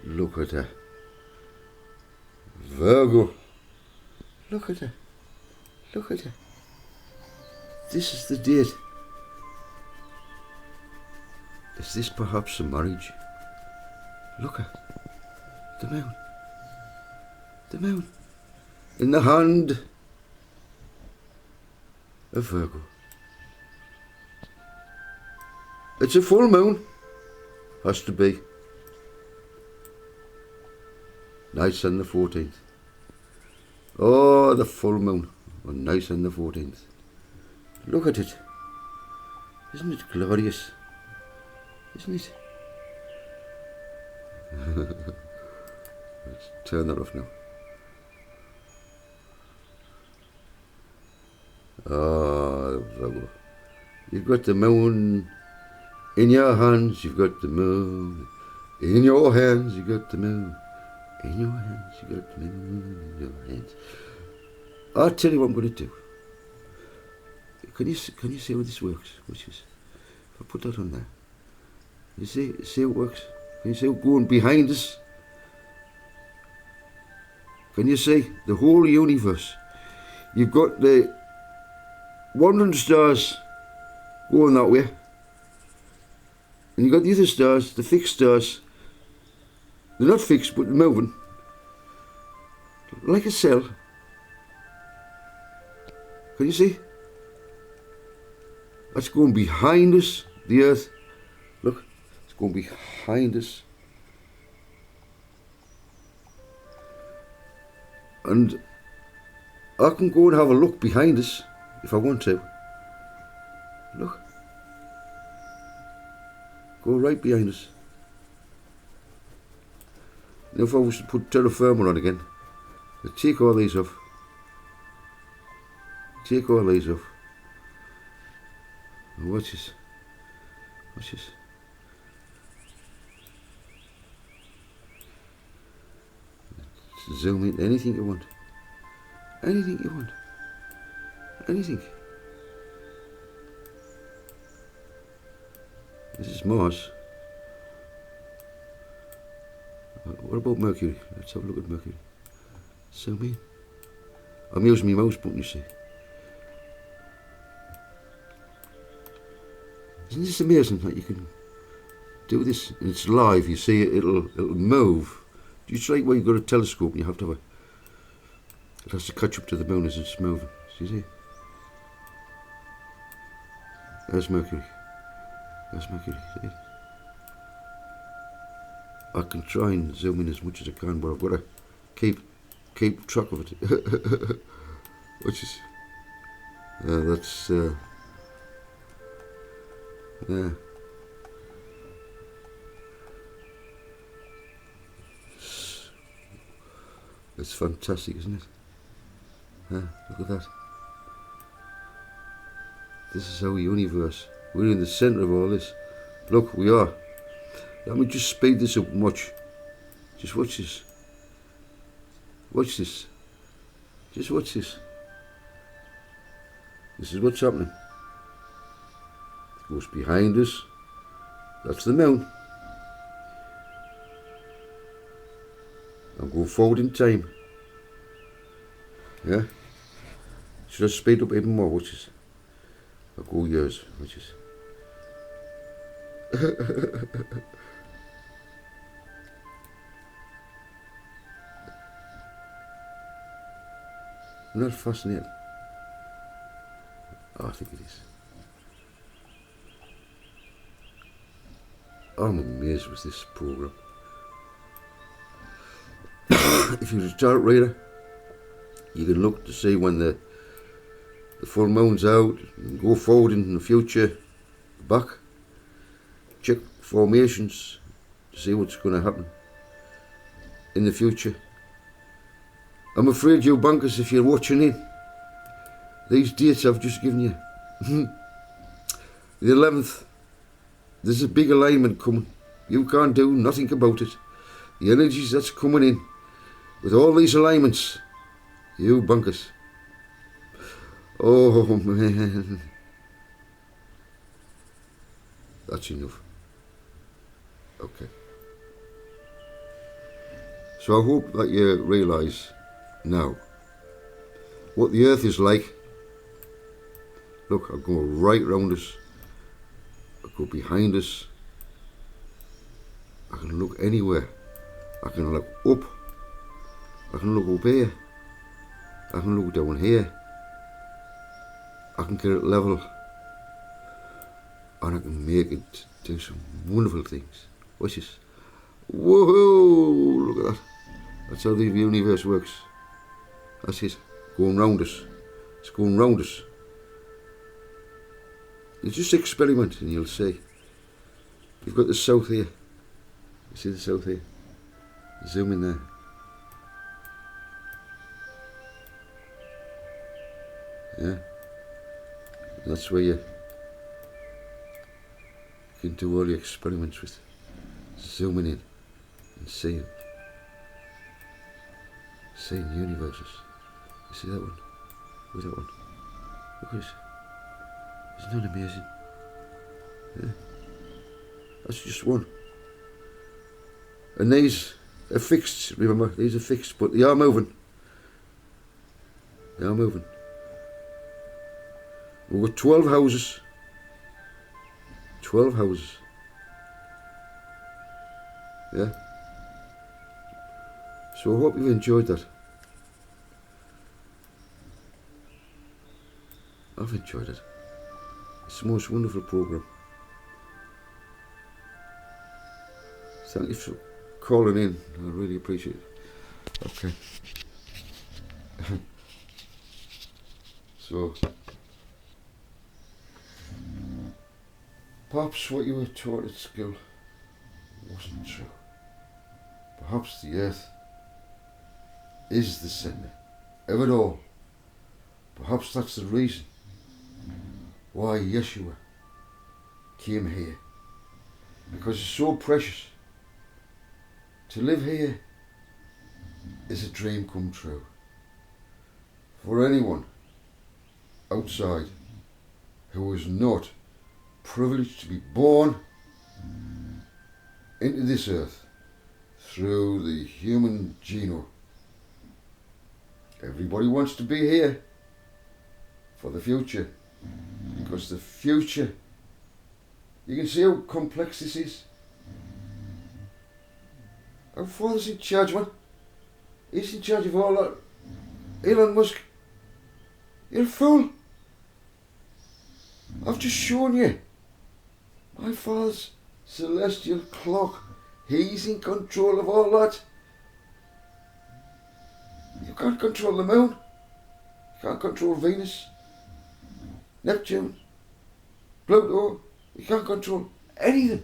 Look at that. Virgo. Look at that. Look at that. This is the date. Is this perhaps a marriage? Look at the moon. The moon. In the hand of Virgo. It's a full moon. Has to be. Nice on the 14th. Oh, the full moon. Oh, nice on the 14th. Look at it. Isn't it glorious? Isn't it? Let's turn that off now. Oh, Virgo. You've got the moon in your hands, you've got the moon. In your hands, you've got the moon. In your hands, you've got the moon. In your hands. I'll tell you what I'm going to do. Can you see how this works? Which is, if I put that on there. You see how it works? Can you see it going behind us? Can you see the whole universe? You've got the wandering stars going that way. And you've got the other stars, the fixed stars. They're not fixed, but they're moving. Like a cell. Can you see? That's going behind us, the Earth. Look, it's going behind us. And I can go and have a look behind us if I want to. Look. Go right behind us. Now if I was to put terra firma on again, I'd take all these off. Take all these off. And watch this. Watch this. Zoom in anything you want. Anything you want. Anything. This is Mars. What about Mercury? Let's have a look at Mercury. Zoom in. I'm using my mouse button, you see. Isn't this amazing that you can do this and it's live? You see it, it'll move. It's like when you've got a telescope and you have to have it has to catch up to the moon as it's moving. See, see? There's Mercury. There's Mercury. See it? I can try and zoom in as much as I can, but I've got to keep track of it. Which is that's yeah. It's fantastic, isn't it? Yeah, look at that. This is our universe. We're in the centre of all this. Look, we are. Let me just speed this up and watch. Just watch this. Watch this. Just watch this. This is what's happening. It goes behind us. That's the moon. I'll go forward in time. Yeah? Should I speed up even more? Watch this. I'll go years. Watch this. Isn't that fascinating? Oh, I think it is. I'm amazed with this program. If you're a chart reader, you can look to see when the full moon's out, and go forward in the future, back, check formations to see what's going to happen in the future. I'm afraid you bankers, if you're watching in, these dates I've just given you. The 11th, there's a big alignment coming. You can't do nothing about it. The energies that's coming in, with all these alignments, you bankers. Oh man. That's enough. Okay. So I hope that you realise now what the earth is like. Look, I go right round us, I go behind us, I can look anywhere, I can look up, I can look up here, I can look down here, I can get it level, and I can make it do some wonderful things. Watch this. Whoa, look at that. That's how the universe works. That's it, going round us. It's going round us. You just experiment and you'll see. You've got the south here. You see the south here? Zoom in there. Yeah. And that's where you can do all your experiments with. Zooming in and seeing universes. You see that one? Look at that one. Look at this. Isn't that amazing? Yeah. That's just one. And these are fixed, remember, these are fixed, but they are moving. They are moving. We've got 12 houses. 12 houses. Yeah. So I hope you've enjoyed that. I've enjoyed it. It's the most wonderful program. Thank you for calling in. I really appreciate it. Okay. So, perhaps what you were taught at school wasn't true. Perhaps the earth is the centre of it all. Perhaps that's the reason why Yeshua came here. Because it's so precious. To live here is a dream come true. For anyone outside who is not privileged to be born into this earth through the human genome. Everybody wants to be here for the future, because the future, you can see how complex this is. Our Father's in charge, man. He's in charge of all that. Elon Musk, you're a fool. I've just shown you. My Father's celestial clock. He's in control of all that. You can't control the moon. You can't control Venus, Neptune, Pluto. You can't control anything.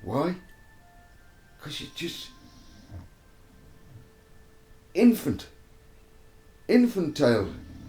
Why? Because you're just infantile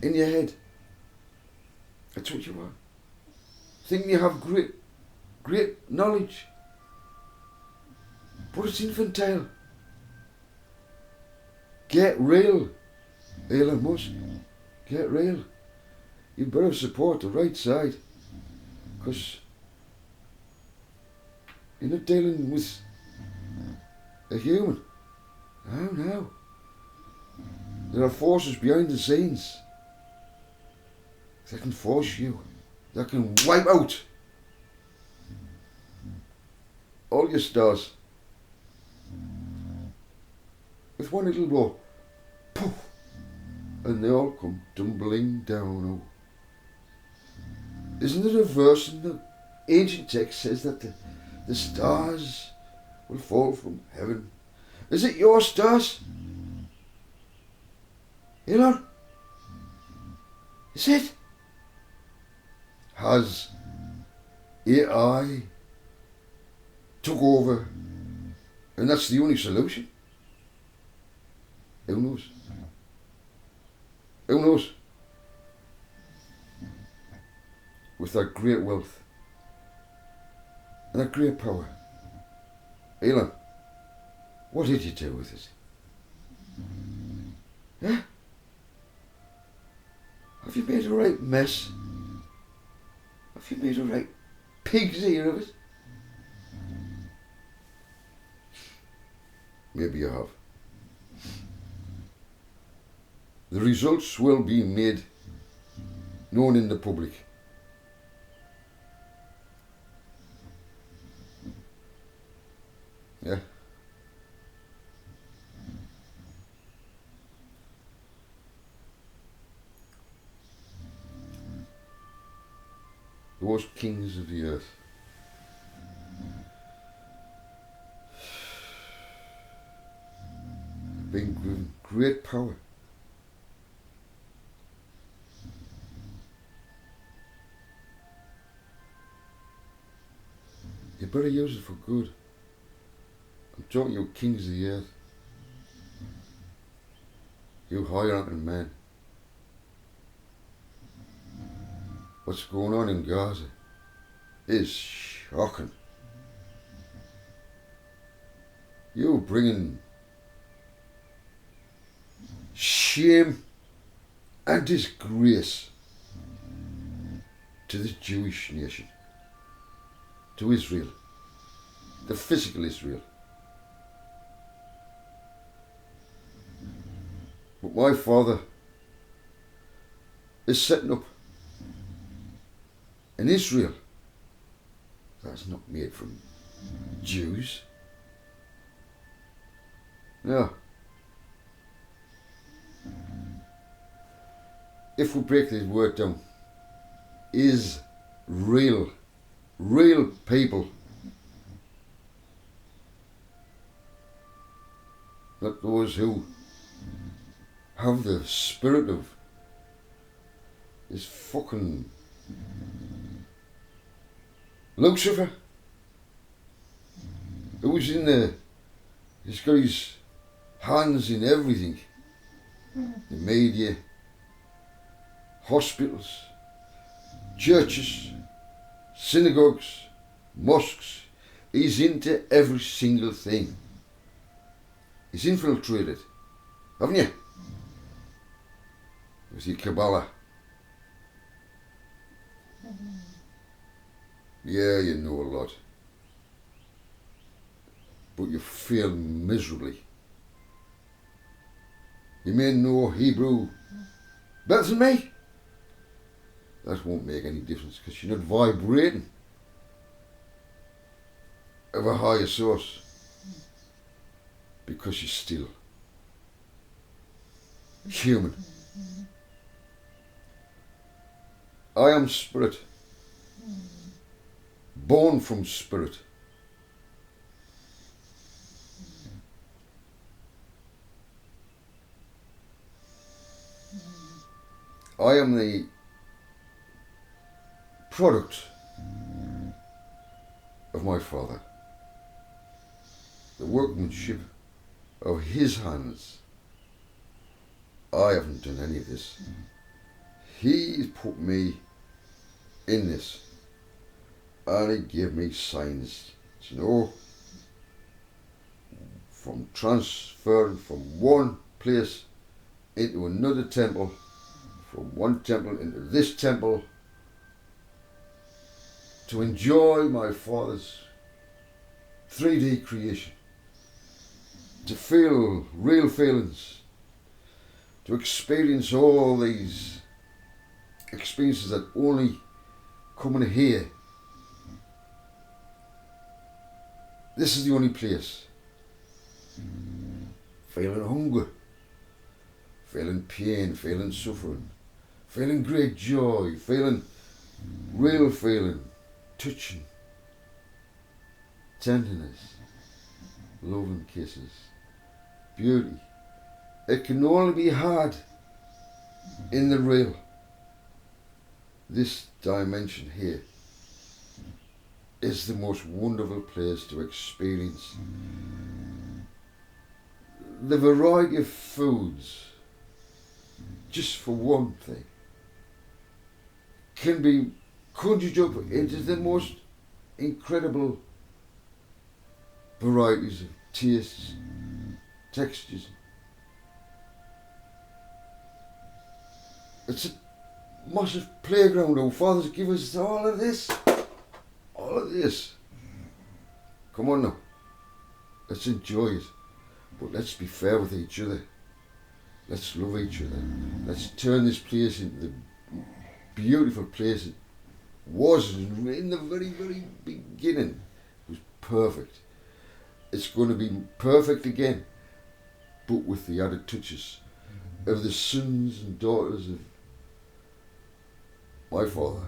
in your head. That's what you are. Thinking you have great knowledge. But it's infantile. Get real, Elon Musk. Get real. You better support the right side. Because you're not dealing with a human. No. There are forces behind the scenes that can force you, that can wipe out all your stars with one little blow. Poof! And they all come tumbling down. Isn't it a verse in the ancient text says that the stars will fall from heaven? Is it your stars? Elon? Is it? Has AI took over and that's the only solution? Who knows? Who knows? With that great wealth and that great power. Elon, what did you do with it? Yeah? Have you made a right mess? Have you made a right pig's ear of it? Maybe you have. The results will be made known in the public. Yeah. Those kings of the earth. Being given great power. You better use it for good. I'm talking you kings of the earth. You high-ranking men. What's going on in Gaza is shocking. You're bringing shame and disgrace to the Jewish nation, to Israel, the physical Israel. But my father is setting up an Israel that's not made from Jews. No. If we break this word down, is real people. Not those who have the spirit of this fucking Lucifer, who's he's got his hands in everything. The media, hospitals, churches, synagogues, mosques. He's into every single thing. He's infiltrated, haven't you? With your Kabbalah. Yeah, you know a lot. But you fail miserably. You may know Hebrew better than me. That won't make any difference because you're not vibrating of a higher source. Because you're still human. I am spirit. Born from spirit. I am the product of my father. The workmanship of his hands. I haven't done any of this. He's put me in this. And he gave me signs to know from transferring from one place into another temple, from one temple into this temple, to enjoy my father's 3D creation, to feel real feelings, to experience all these experiences that only come in here. This is the only place. Feeling hunger, feeling pain, feeling suffering, feeling great joy, feeling real feeling, touching, tenderness, love and kisses, beauty. It can only be had in the real. This dimension here is the most wonderful place to experience the variety of foods, just for one thing, can be conjured up into the most incredible varieties of tastes, textures. It's a massive playground. Our fathers give us all of this. All of this. Come on now. Let's enjoy it. But let's be fair with each other. Let's love each other. Let's turn this place into the beautiful place it was in the very, very beginning. It was perfect. It's going to be perfect again, but with the added touches of the sons and daughters of my Father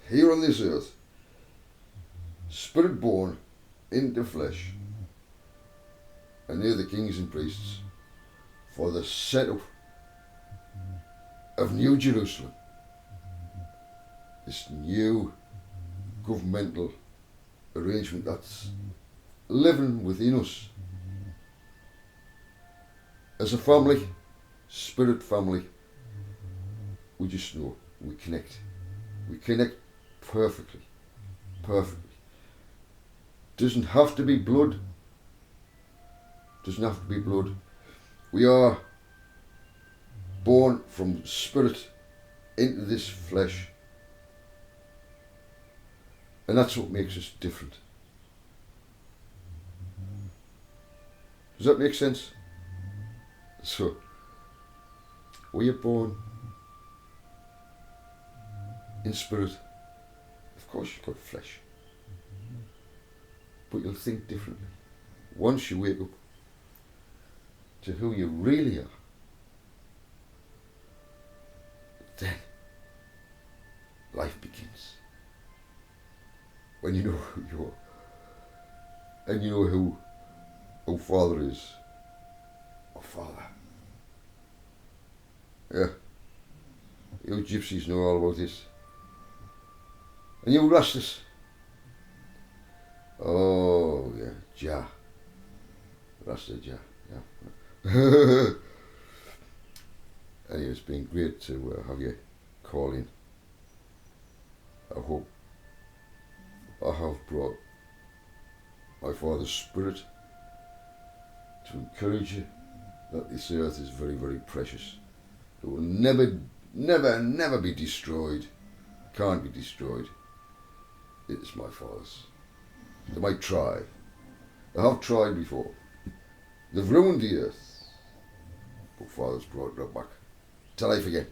here on this earth, spirit born into flesh, and they're the kings and priests for the setup of New Jerusalem, this new governmental arrangement that's living within us as a family, spirit family. We just know we connect perfectly. Doesn't have to be blood. We are born from spirit into this flesh, and that's what makes us different. Does that make sense? So, we are born in spirit. Of course you've got flesh, but you'll think differently once you wake up to who you really are. Then life begins. When you know who you are, and you know who Father is. Oh, Father. Yeah. You gypsies know all about this. And you Rastas. Oh, yeah. Jah. Rasta Jah. Yeah. Anyway, it's been great to have you call in. I hope I have brought my Father's Spirit to encourage you that this earth is very, very precious. It will never be destroyed. Can't be destroyed. It's my Father's. They might try. They have tried before. They've ruined the earth. But Father's brought it back to life again.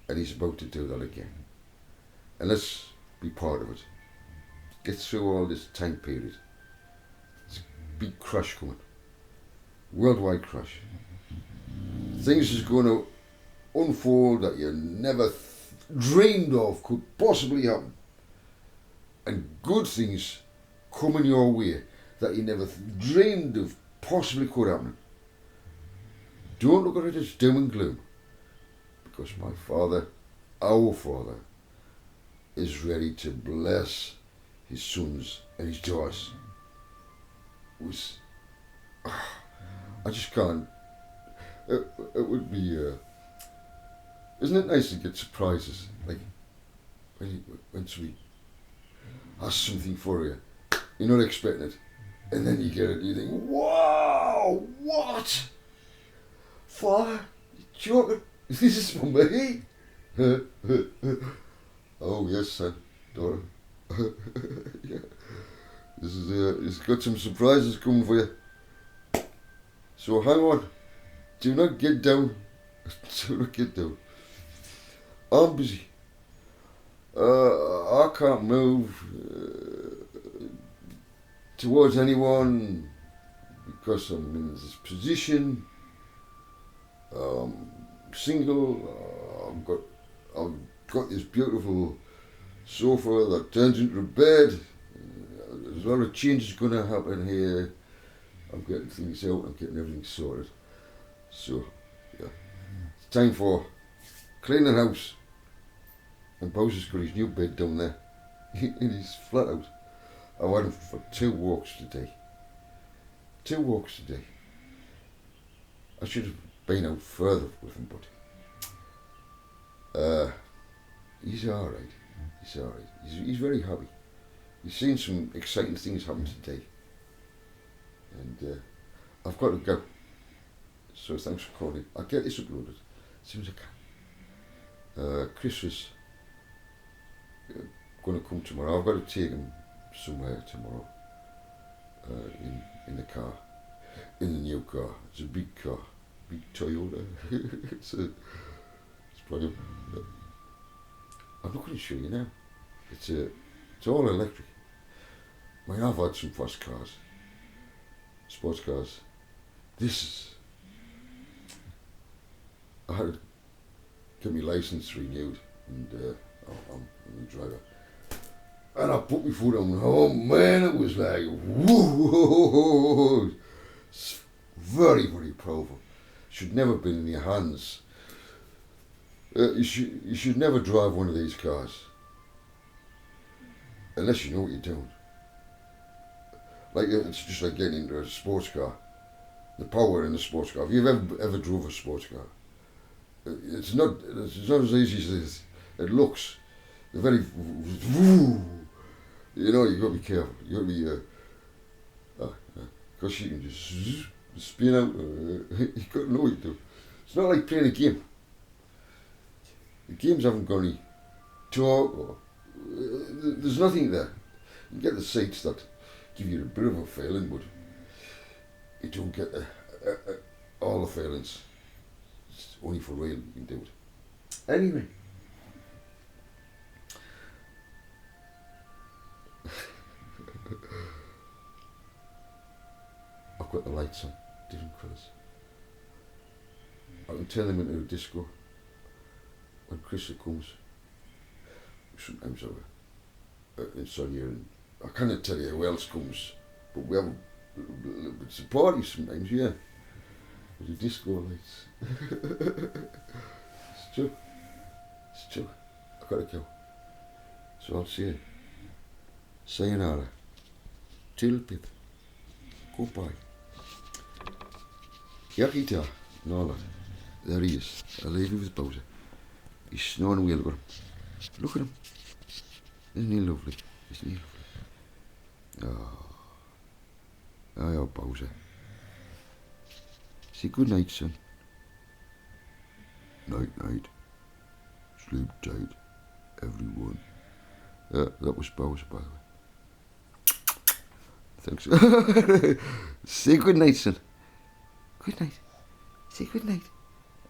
And He's about to do that again. And let's be part of it. Get through all this time period. It's a big crash coming. Worldwide crash. Things is going to unfold that you never dreamed of could possibly happen. And good things coming your way that you never dreamed of possibly could happen. Don't look at it as doom and gloom. Because my Father, our Father, is ready to bless His sons and His daughters. I just can't. It would be. Isn't it nice to get surprises? Like when somebody asks something for you, you're not expecting it, and then you get it, and you think, "Wow, what? Father, you joking? This is for me?" Oh yes, son, daughter. Yeah. This is it's got some surprises coming for you. So hang on. Do not get down. Do not get down. I'm busy. I can't move towards anyone because I'm in this position. Single. I've got this beautiful sofa that turns into a bed. There's a lot of changes going to happen here. I'm getting things out. I'm getting everything sorted. So, yeah, it's time for cleaning the house. And Bowser's got his new bed down there in his flat out. I went him for 2 walks today. 2 walks today. I should have been out further with him, but he's alright. He's alright. He's very happy. He's seen some exciting things happen today. And I've got to go. So thanks for calling. I'll get this uploaded as soon as I can. Chris is going to come tomorrow. I've got to take him somewhere tomorrow in the car. in the new car. It's a big car, big Toyota. It's probably. I'm not going to show you now. It's all electric. I mean, I've had some fast cars, sports cars. I had to get my license renewed, and I'm a driver. And I put my foot on, oh man, it was like, whoa, it's very, very powerful. Should never have been in your hands. You should never drive one of these cars, unless you know what you're doing. Like, it's just like getting into a sports car. The power in a sports car. If you've ever drove a sports car, it's not as easy as it looks. They're very, you know, you've got to be careful. You've got to be, because you can just spin out. You've got to know what you do. It's not like playing a game. The games haven't got any torque or, there's nothing there. You get the seats that give you a bit of a feeling, but you don't get all the feelings. It's only for real you can do it. Anyway. I've got the lights on, different colours. I can turn them into a disco when Christmas comes. Sometimes in Sonia, and I cannot tell you who else comes, but we have it's a party sometimes, yeah. With the disco lights. It's true. It's true. I gotta go. So I'll see you. Sayonara. Tilpip. Goodbye. Yakita. No lad. There he is. I'll leave you with Bowser. He's snoring away, look at him. Look at him. Isn't he lovely? Isn't he lovely? Oh, Bowser. Say good night, son. Night, night. Sleep tight, everyone. That was Bowser, by the way. Thanks. Say good night, son. Good night. Say good night.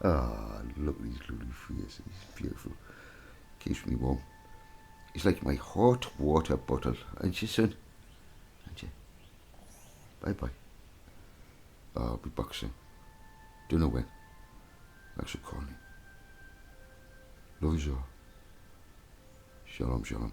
Look at his lovely face. He's beautiful. Keeps me warm. He's like my hot water bottle, ain't you, son? Ain't you? Bye-bye. I'll be back soon. Don't know when. Thanks for calling. Love you all. Shalom, shalom.